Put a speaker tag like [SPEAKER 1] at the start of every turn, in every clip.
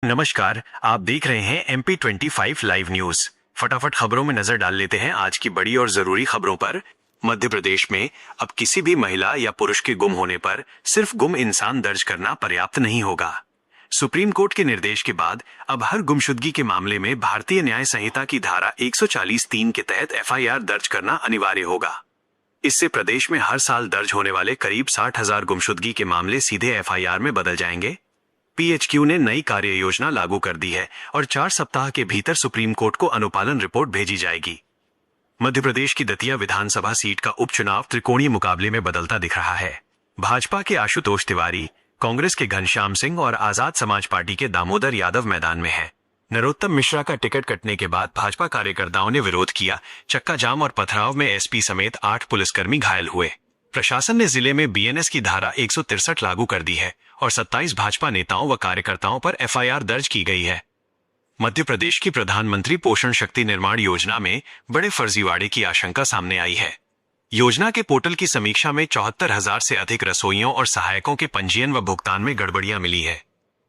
[SPEAKER 1] नमस्कार। आप देख रहे हैं MP25 लाइव न्यूज। फटाफट खबरों में नजर डाल लेते हैं आज की बड़ी और जरूरी खबरों पर। मध्य प्रदेश में अब किसी भी महिला या पुरुष के गुम होने पर सिर्फ गुम इंसान दर्ज करना पर्याप्त नहीं होगा। सुप्रीम कोर्ट के निर्देश के बाद अब हर गुमशुदगी के मामले में भारतीय न्याय संहिता की धारा 140(3) के तहत FIR दर्ज करना अनिवार्य होगा। इससे प्रदेश में हर साल दर्ज होने वाले करीब 60,000 गुमशुदगी के मामले सीधे FIR में बदल जाएंगे। PHQ ने नई कार्य योजना लागू कर दी है और 4 सप्ताह के भीतर सुप्रीम कोर्ट को अनुपालन रिपोर्ट भेजी जाएगी। मध्य प्रदेश की दतिया विधानसभा सीट का उपचुनाव त्रिकोणीय मुकाबले में बदलता दिख रहा है। भाजपा के आशुतोष तिवारी, कांग्रेस के घनश्याम सिंह और आजाद समाज पार्टी के दामोदर यादव मैदान में हैं। नरोत्तम मिश्रा का टिकट कटने के बाद भाजपा कार्यकर्ताओं ने विरोध किया। चक्का जाम और पथराव में SP समेत 8 पुलिसकर्मी घायल हुए। प्रशासन ने जिले में BNS की धारा 163 लागू कर दी है और 27 भाजपा नेताओं व कार्यकर्ताओं पर FIR दर्ज की गई है। मध्य प्रदेश की प्रधानमंत्री पोषण शक्ति निर्माण योजना में बड़े फर्जीवाड़े की आशंका सामने आई है। योजना के पोर्टल की समीक्षा में 74,000 से अधिक रसोइयों और सहायकों के पंजीयन व भुगतान में गड़बड़ियां मिली है।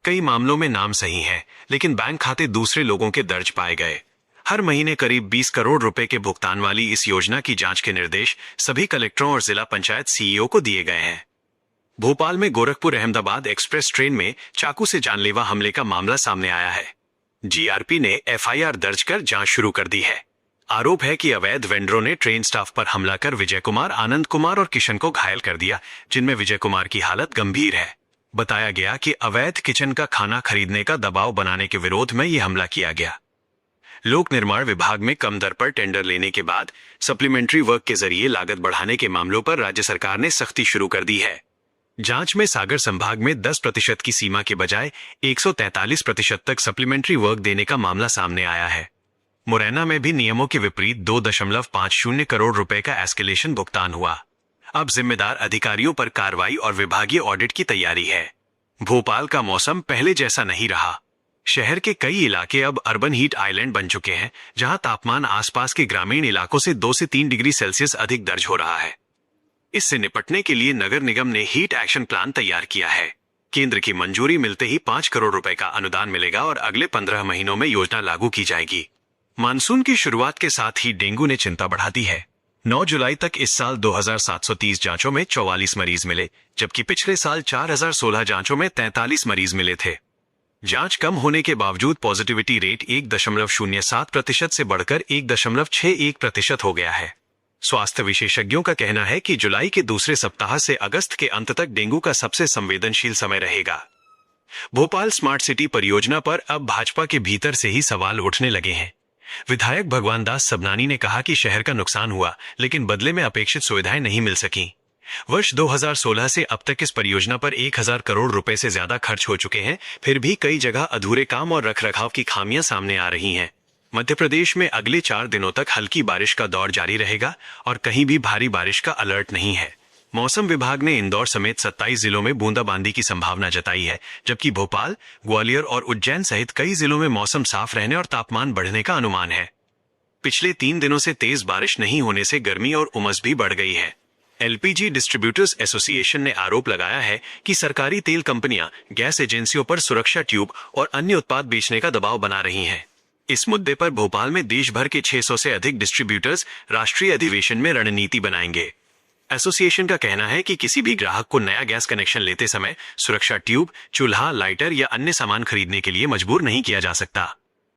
[SPEAKER 1] कई मामलों में नाम सही है, लेकिन बैंक खाते दूसरे लोगों के दर्ज पाए गए। हर महीने करीब 20 करोड़ रुपए के भुगतान वाली इस योजना की जांच के निर्देश सभी कलेक्टरों और जिला पंचायत CEO को दिए गए हैं। भोपाल में गोरखपुर अहमदाबाद एक्सप्रेस ट्रेन में चाकू से जानलेवा हमले का मामला सामने आया है। GRP ने FIR दर्ज कर जांच शुरू कर दी है। आरोप है कि अवैध वेंडरों ने ट्रेन स्टाफ पर हमला कर विजय कुमार, आनंद कुमार और किशन को घायल कर दिया, जिनमें विजय कुमार की हालत गंभीर है। बताया गया कि अवैध किचन का खाना खरीदने का दबाव बनाने के विरोध में यह हमला किया गया। लोक निर्माण विभाग में कम दर पर टेंडर लेने के बाद सप्लीमेंट्री वर्क के जरिए लागत बढ़ाने के मामलों पर राज्य सरकार ने सख्ती शुरू कर दी है। जांच में सागर संभाग में 10% की सीमा के बजाय 143% तक सप्लीमेंट्री वर्क देने का मामला सामने आया है। मुरैना में भी नियमों के विपरीत 2.50 करोड़ रुपए का एस्केलेशन भुगतान हुआ। अब जिम्मेदार अधिकारियों पर कार्रवाई और विभागीय ऑडिट की तैयारी है। भोपाल का मौसम पहले जैसा नहीं रहा। शहर के कई इलाके अब अर्बन हीट आइलैंड बन चुके हैं, जहां तापमान आसपास के ग्रामीण इलाकों से 2 से 3 डिग्री सेल्सियस अधिक दर्ज हो रहा है। इससे निपटने के लिए नगर निगम ने हीट एक्शन प्लान तैयार किया है। केंद्र की मंजूरी मिलते ही 5 करोड़ रुपए का अनुदान मिलेगा और अगले 15 महीनों में योजना लागू की जाएगी। मानसून की शुरुआत के साथ ही डेंगू ने चिंता बढ़ा दी है। 9 जुलाई तक इस साल 2,730 जांचों में 44 मरीज मिले, जबकि पिछले साल 4,016 जांचों में 43 मरीज मिले थे। जांच कम होने के बावजूद पॉजिटिविटी रेट 1.07% से बढ़कर 1.61% हो गया है। स्वास्थ्य विशेषज्ञों का कहना है कि जुलाई के दूसरे सप्ताह से अगस्त के अंत तक डेंगू का सबसे संवेदनशील समय रहेगा। भोपाल स्मार्ट सिटी परियोजना पर अब भाजपा के भीतर से ही सवाल उठने लगे हैं। विधायक भगवान दास सबनानी ने कहा कि शहर का नुकसान हुआ, लेकिन बदले में अपेक्षित सुविधाएं नहीं मिल सकी। वर्ष 2016 से अब तक इस परियोजना पर 1,000 करोड़ रुपए से ज्यादा खर्च हो चुके हैं, फिर भी कई जगह अधूरे काम और रखरखाव की खामियां सामने आ रही हैं। मध्य प्रदेश में अगले 4 दिनों तक हल्की बारिश का दौर जारी रहेगा और कहीं भी भारी बारिश का अलर्ट नहीं है। मौसम विभाग ने इंदौर समेत 27 जिलों में बूंदाबांदी की संभावना जताई है, जबकि भोपाल, ग्वालियर और उज्जैन सहित कई जिलों में मौसम साफ रहने और तापमान बढ़ने का अनुमान है। पिछले 3 दिनों से तेज बारिश नहीं होने से गर्मी और उमस भी बढ़ गई है। LPG डिस्ट्रीब्यूटर्स एसोसिएशन ने आरोप लगाया है कि सरकारी तेल कंपनियां गैस एजेंसियों पर सुरक्षा ट्यूब और अन्य उत्पाद बेचने का दबाव बना रही हैं। इस मुद्दे पर भोपाल में देश भर के 600 से अधिक डिस्ट्रीब्यूटर्स राष्ट्रीय अधिवेशन में रणनीति बनाएंगे। एसोसिएशन का कहना है कि किसी भी ग्राहक को नया गैस कनेक्शन लेते समय सुरक्षा ट्यूब, चूल्हा, लाइटर या अन्य सामान खरीदने के लिए मजबूर नहीं किया जा सकता।